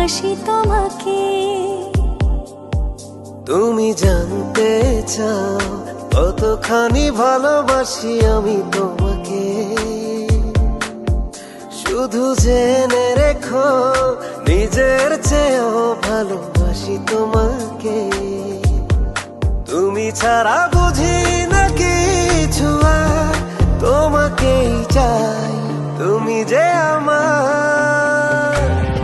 বাসি তোমাকে। তুমি জানতে চাও কতখানি ভালোবাসি আমি তোমাকে। শুধু জেনে রেখো নিজের চেয়েও ভালোবাসি তোমাকে। তুমি ছাড়া বুঝি না কিছু আর তোমাকেই চাই, তুমি যে আমার।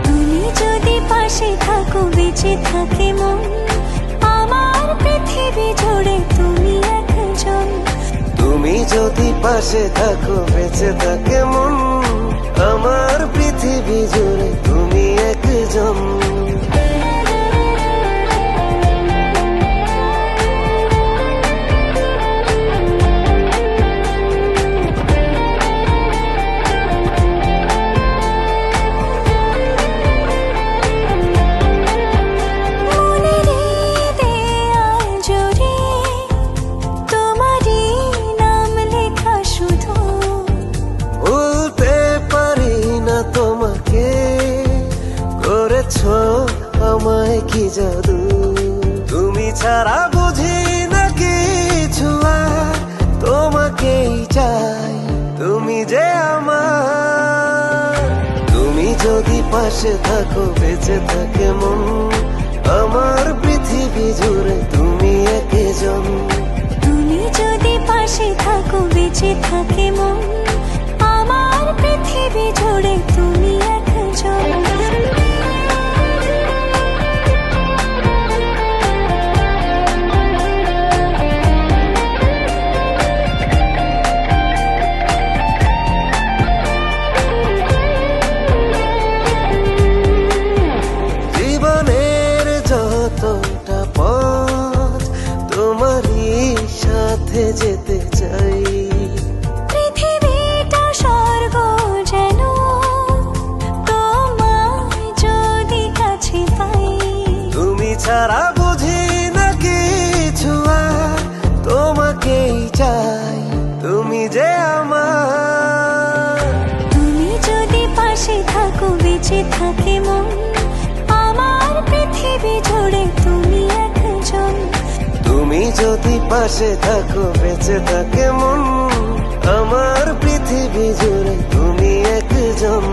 তুমি যদি পাশে থাকো বেঁচে থাকে মন, আমার পৃথিবী জুড়ে তুমি একজন। তুমি যদি পাশে থাকো বেঁচে থাকে মন, আমার পৃথিবী জুড়ে তুমি একজন। আমায় কি জাদু, তুমি ছাড়া বুঝি না কিছু আর তোমাকেই চাই, তুমি যে আমার। তুমি যদি পাশে থাকো বেঁচে থাকে মন, আমার পৃথিবী জুড়ে তুমি একজন। তুমি যদি পাশে থাকো বেঁচে থাকে মন, আমার পৃথিবী জুড়ে তুমি একজন। যেতে চাই পৃথিবীটা স্বর্গ যেন তোমায় যদি কাছে পাই। তুমি ছাড়া বুঝি না কিছু আর তোমাকেই চাই, তুমি যে আমার। তুমি যদি পাশে থাকো বেঁচে থাকে মন, আমার পৃথিবী জুড়ে তুমি একজন। তুমি যদি পাশে থাকো বেঁচে থাকে মন, আমার পৃথিবী জুড়ে তুমি একজন।